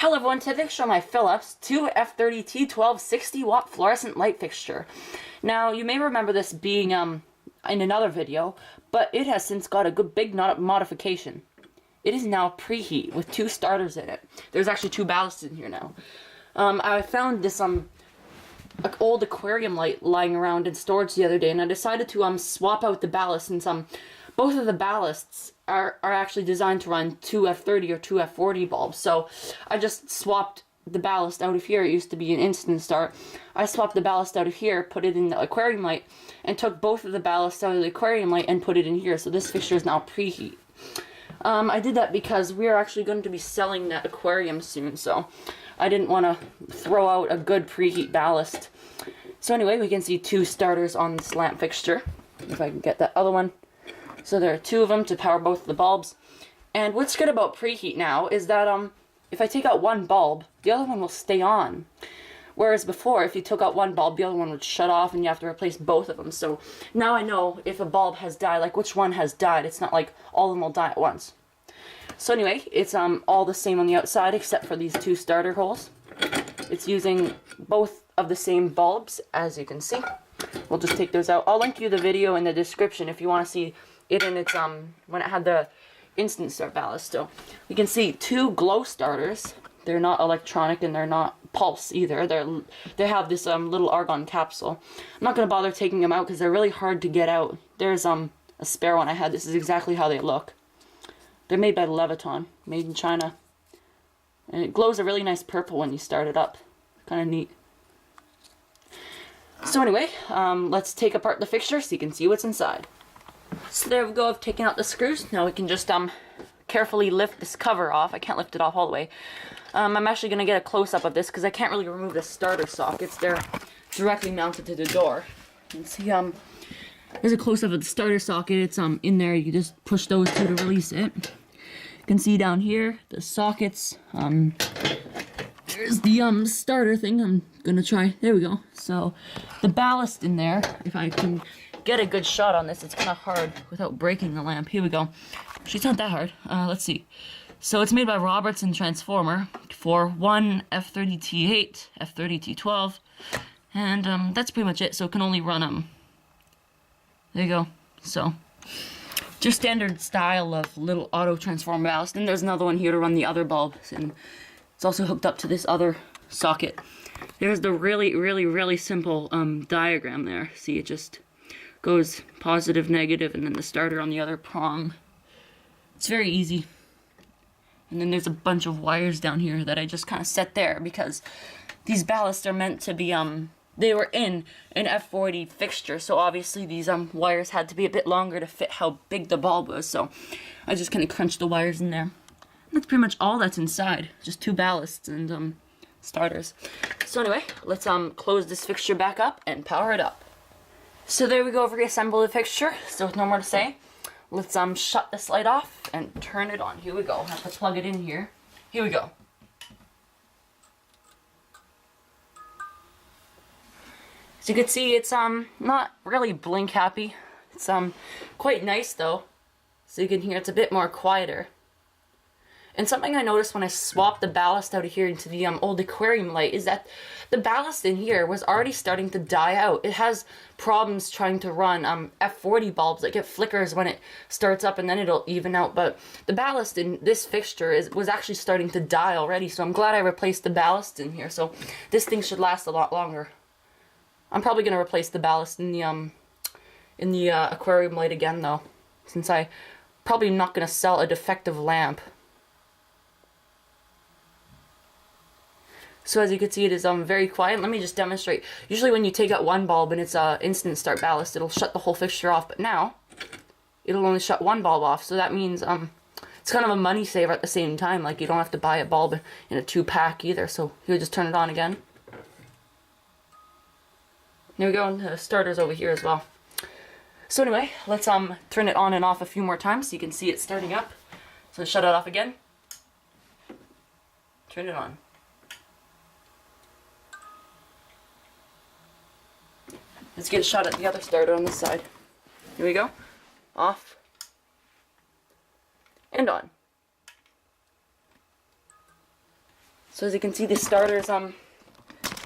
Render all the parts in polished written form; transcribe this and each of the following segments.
Hello everyone, today I show my Philips 2F30T12 60-watt fluorescent light fixture. Now, you may remember this being in another video, but it has since got a good big modification. It is now preheat with 2 starters in it. There's actually 2 ballasts in here now. I found this old aquarium light lying around in storage the other day, and I decided to swap out the ballast since both of the ballasts are actually designed to run 2F30 or 2F40 bulbs. So I just swapped the ballast out of here. It used to be an instant start. I swapped the ballast out of here, put it in the aquarium light, and took both of the ballasts out of the aquarium light and put it in here. So this fixture is now preheat. I did that because we are actually going to be selling that aquarium soon, so I didn't want to throw out a good preheat ballast. So anyway, we can see 2 starters on this lamp fixture. If I can get that other one. So there are 2 of them to power both of the bulbs. And what's good about preheat now is that if I take out one bulb, the other one will stay on. Whereas before, if you took out one bulb, the other one would shut off and you have to replace both of them. So now I know if a bulb has died, like which one has died. It's not like all of them will die at once. So anyway, it's all the same on the outside except for these 2 starter holes. It's using both of the same bulbs, as you can see. We'll just take those out. I'll link you the video in the description if you want to see it in its when it had the instant start ballast. So you can see 2 glow starters. They're not electronic and they're not pulse either. They have this little argon capsule. I'm not going to bother taking them out because they're really hard to get out. There's a spare one I had. This is exactly how they look. They're made by Leviton, made in China. And it glows a really nice purple when you start it up. Kind of neat. So anyway, let's take apart the fixture so you can see what's inside. So there we go, I've taken out the screws. Now we can just carefully lift this cover off. I can't lift it off all the way. I'm actually going to get a close-up of this because I can't really remove the starter sockets. They're directly mounted to the door. You can see there's a close-up of the starter socket. It's in there. You just push those 2 to release it. You can see down here the sockets. There's the starter thing. I'm going to try. There we go. So the ballast in there, if I can get a good shot on this. It's kind of hard without breaking the lamp. Here we go. She's not that hard. Let's see. So it's made by Robertson Transformer for 1F30T8, F30T12, and that's pretty much it. So it can only run there you go. So just standard style of little auto transform ballast. And there's another one here to run the other bulbs, and it's also hooked up to this other socket. There's the really simple diagram there. See, it just goes positive, negative, and then the starter on the other prong. It's very easy. And then there's a bunch of wires down here that I just kind of set there because these ballasts are meant to be, they were in an F40 fixture, so obviously these wires had to be a bit longer to fit how big the bulb was, so I just kind of crunched the wires in there. And that's pretty much all that's inside, just 2 ballasts and starters. So anyway, let's close this fixture back up and power it up. So there we go, I've reassembled the fixture, so with no more to say, let's shut this light off and turn it on. Here we go, I have to plug it in here. Here we go. As you can see, it's not really blink happy. It's quite nice though, so you can hear it's a bit more quieter. And something I noticed when I swapped the ballast out of here into the old aquarium light is that the ballast in here was already starting to die out. It has problems trying to run F40 bulbs. Like it flickers when it starts up and then it'll even out. But the ballast in this fixture was actually starting to die already. So I'm glad I replaced the ballast in here. So this thing should last a lot longer. I'm probably going to replace the ballast in the aquarium light again though, since I probably not going to sell a defective lamp. So as you can see, it is very quiet. Let me just demonstrate. Usually when you take out one bulb and it's instant start ballast, it'll shut the whole fixture off. But now, it'll only shut one bulb off. So that means it's kind of a money saver at the same time. Like you don't have to buy a bulb in a 2-pack either. So you'll just turn it on again. There we go, and the starter's over here as well. So anyway, let's turn it on and off a few more times so you can see it starting up. So shut it off again. Turn it on. Let's get a shot at the other starter on this side. Here we go. Off. And on. So as you can see, the starters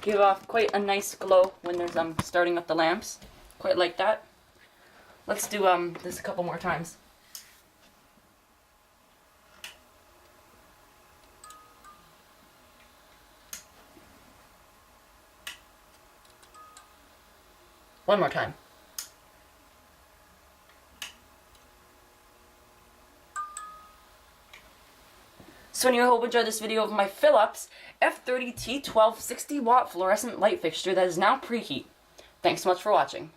give off quite a nice glow when there's starting up the lamps. Quite like that. Let's do this a couple more times. One more time. So anyway, I hope you enjoyed this video of my Philips F30T12 60 watt fluorescent light fixture that is now preheat. Thanks so much for watching.